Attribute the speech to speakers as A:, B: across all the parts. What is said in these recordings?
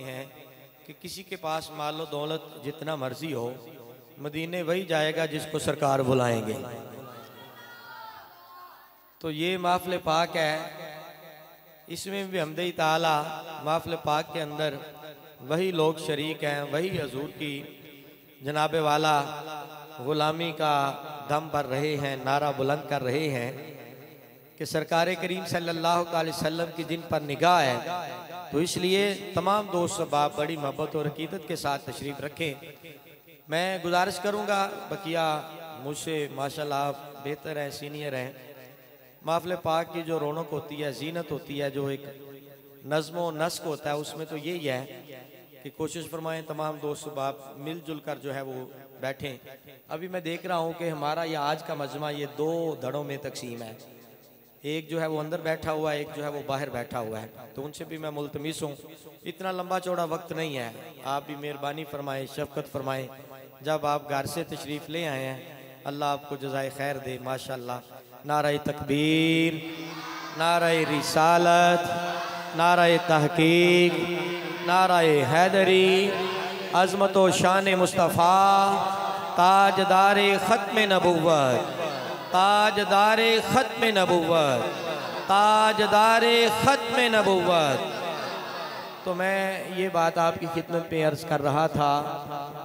A: हैं कि किसी के पास मालो दौलत जितना मर्जी हो, मदीने वही जाएगा जिसको सरकार बुलाएंगे। तो ये महफ़िल पाक है, इसमें भी हमदे ताला महफ़िल पाक के अंदर वही लोग शरीक हैं, वही हजूर की जनाबे वाला गुलामी का दम भर रहे हैं, नारा बुलंद कर रहे हैं कि सरकार करीम सल्लल्लाहु अलैहि वसल्लम की जिन पर निगाह है। तो इसलिए तमाम दोस्त अहबाब बड़ी मोहब्बत और अकीदत के साथ तशरीफ़ रखें। मैं गुजारिश करूँगा, बकिया मुझसे माशाल्लाह आप बेहतर हैं, सीनियर हैं। महफ़िल पाक की जो रौनक होती है, जीनत होती है, जो एक नज़्म व नस्क होता है, उसमें तो यही है कि कोशिश फरमाएं तमाम दोस्त बाप मिलजुल कर जो है वो बैठें। अभी मैं देख रहा हूँ कि हमारा यह आज का मजमा ये दो धड़ों में तकसीम है। एक जो है वो अंदर बैठा हुआ है, एक जो है वो बाहर बैठा हुआ है। तो उनसे भी मैं मुल्तमिस हूँ, इतना लंबा चौड़ा वक्त नहीं है, आप भी मेहरबानी फरमाएं, शफ़क़त फरमाएं। जब आप घर से तशरीफ़ ले आए हैं, अल्लाह आपको जज़ाए खैर दे। माशाअल्लाह, नारे तकबीर, नारे रिसालत, नारे तहकीक, नारे हैदरी, अज़मत व शान मुस्तफ़ा, ताजदारे ख़त्म नबुव्वत, ताजदारे ख़त्म नबुव्वत, ताजदारे ख़त्म नबुव्वत। तो मैं ये बात आपकी खिदमत में अर्ज़ कर रहा था,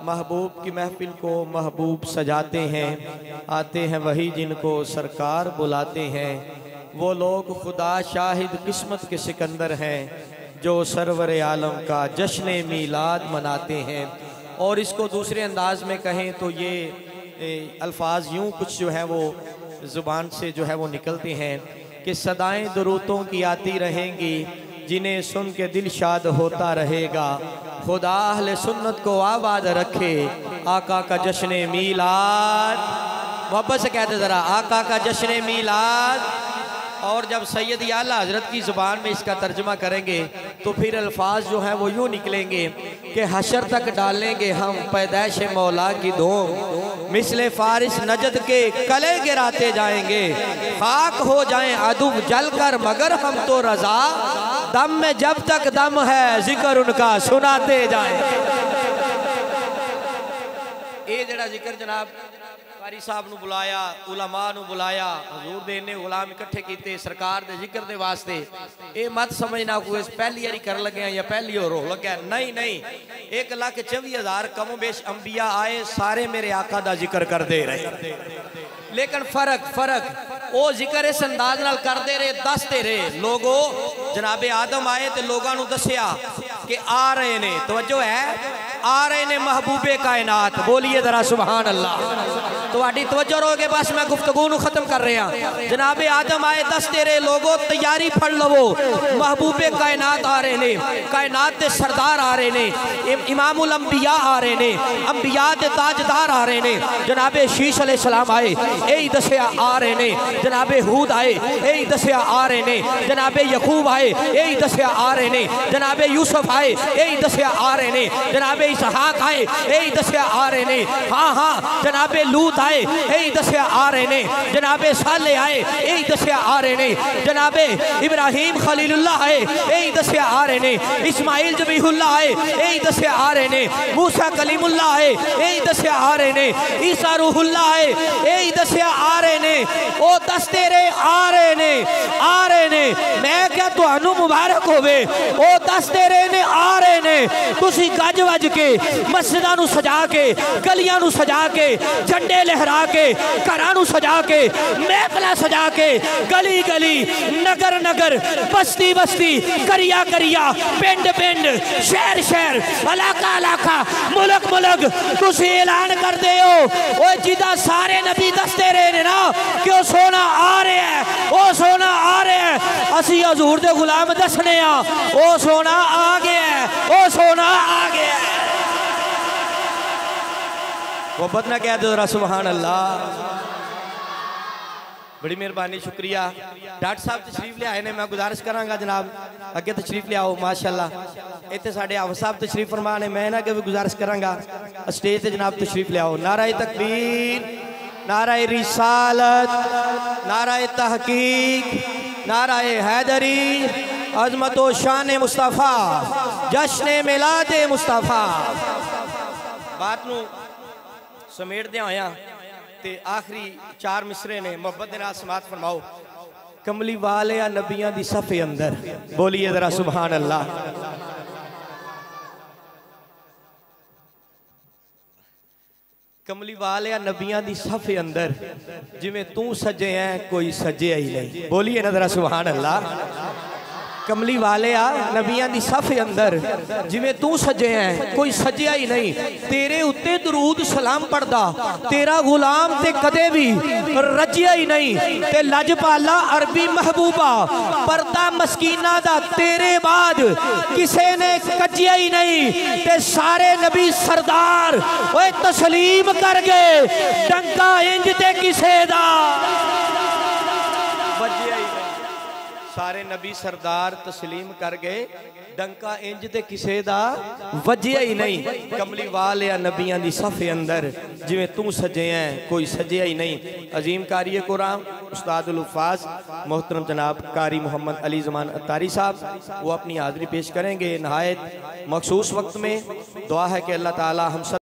A: महबूब की महफिल को महबूब सजाते हैं, आते हैं वही जिनको सरकार बुलाते हैं। वो लोग खुदा शाहिद किस्मत के सिकंदर हैं, जो सरवर आलम का जश्न मीलाद मनाते हैं। और इसको दूसरे अंदाज में कहें तो ये अल्फाज यूँ कुछ जो है वो ज़ुबान से जो है वो निकलते हैं कि सदाएं दुरूतों की आती रहेंगी, जिन्हें सुन के दिल शाद होता रहेगा। खुदा अहले सुन्नत को आबाद रखे, आका का जश्न मीलाद। मोहब्बत से कहते ज़रा, आका का जश्न मीलाद। और जब सैयद आला हज़रत की ज़ुबान में इसका तर्जुमा करेंगे तो फिर अल्फाज जो हैं वो यूँ निकलेंगे कि हशर तक डालेंगे हम पैदाइश मौला की धूम, मिसले फारिस नजद के कले गिराते जाएंगे, खाक हो जाएं अदुब जल कर मगर हम तो रजा, दम में जब तक दम है जिक्र उनका सुनाते जाएंगे। ये जड़ा जिक्र जनाब कारी साहब नू बुलाया, उलमा नू बुलाया, हजूर दे ने गुलाम इकट्ठे कीते सरकार दे जिक्र दे वास्ते। ये मत समझना कोई पहली बारी कर लगे या पहली और हो लगे, नहीं नहीं। 1,24,000 कमो बेश अंबिया आए, सारे मेरे आका दा जिक्र कर दे रहे, लेकिन फर्क वो जिक्र इस अंदाज नाल करते रहे, दसते रहे। लोगो जनाबे आदम आए तो लोगों नू दसिया कि आ रहे ने, तवज्जो है, आ रहे ने महबूबे कायनात। बोलिए जरा सुभान अल्लाह। तुहाडी तवज्जो रहोगे, बस मैं गुफ्तगू नू खत्म कर रहा। जनाबे आदम आए, दसते रहे लोगो तैयारी फड़ लवो, महबूबे कायनात आ रहे ने, कायनात दे सरदार आ रहे ने, इमामुल अंबिया आ रहे ने, अंबिया दे ताजदार आ रहे ने। जनाबे शीश अलैहिस्सलाम आए, यही दसिया आ रहे ने। जनाबे हूद आए, यही दसिया आ रहे ने। जनाबे यकूब आए, यही दसिया आ रहे ने। जनाबे यूसुफ आए, यही दसिया आ रहे ने। जनाबे इसहाक आए, यही दसिया आ रहे ने। हाँ हाँ, जनाबे लूत आए, यही दसिया आ रहे ने। जनाबे साले आए, यही दसिया आ रहे ने। जनाबे इब्राहिम खलीलुल्लाह आए, यही दसिया आ रहे ने। इस्माइल जबीहुल्लाह आए, यही दसिया आ रहे ने। मूसा कलीमुल्लाह आए, यही दसिया आ रहे ने। ईसा रूहुल्लाह आए, यही दसिया आ रहे ने। ओ दसते रहे आ रहे ने, आ रहे ने। मैं क्या तुहानू मुबारक होवे, ओ दसते रहे ने आ रहे ने। तुसी गज वज के मस्जिदां नू सजा के, गलियां नू सजा के, झंडे लहरा के, घरां नू सजा के, महफिलां सजा के, गली गली, नगर नगर, बस्ती बस्ती, करिया करिया, पिंड पिंड, शहर शहर, इलाका इलाका, मुल्क मुल्क तुसी ऐलान कर दे हो। ओ जिदा सारे नबी दसते रहे ने ना कि ओ सोना आ रहा है, ओ सोना आ रहा है, असी हजूर दे गुलाम दसने आ, ओ सोना आ गया है, ओ सोना आ गया है। वो बदना कह दो जरा सुभान अल्लाह। बड़ी मेहरबानी, शुक्रिया। डॉक्टर साहब तशरीफ ले आए ने, मैं गुजारिश करांगा जनाब अगे तशरीफ ले आओ। माशाअल्लाह इतने साढ़े आवा साहब तशरीफ फरमा ने, मैं ना कि गुजारिश करांगा स्टेज से जनाब तशरीफ ले आओ। नाराए तकबीर, नाराए रिसालत, नाराए तहकीक, नाराए हैदरी, अजमत व शान मुस्तफ़ा, जश्न मिलाद मुस्तफ़ा। बात नू समेटदे होया ते आखिरी 4 मिसरे ने मोहब्बत दे नाल समात फरमाओ। कमली वाले नबियां दी सफ़े अंदर, बोलिए जरा सुभान अल्लाह। कमली वाले नबियां दी सफ़े अंदर जिवें तू सजे है कोई सजे ही नहीं, बोलिए ना जरा सुभान अल्लाह। कमली वाले नबियां दी सफ़े अंदर जिवें तू सजे है कोई सजिया ही नहीं। तेरे उत्ते दरूद सलाम पढ़दा तेरा गुलाम ते कदे भी रजिया ही नहीं। ते लजपाला अरबी महबूबा पर्दा मस्कीना दा तेरे बाद किसे ने कजिया ही नहीं। ते सारे नबी सरदार ओए तस्लीम कर गए, डंका इंज ते किसे दा बजिया ही नहीं। सारे नबी सरदार तस्लीम कर गए, डंका इंज ते किसे दा वजिया ही नहीं। कमली वाले नबियां दी सफ़े अंदर जिवें तू सजे है कोई सजिया ही नहीं। अजीम कारी कुरान उस्तादुल हुफ़ाज़ मोहतरम जनाब कारी मोहम्मद अली ज़मान अत्तारी साहब, वो अपनी हाज़िरी पेश करेंगे नहायत मखसूस वक्त में। दुआ है कि अल्लाह ताला हम सब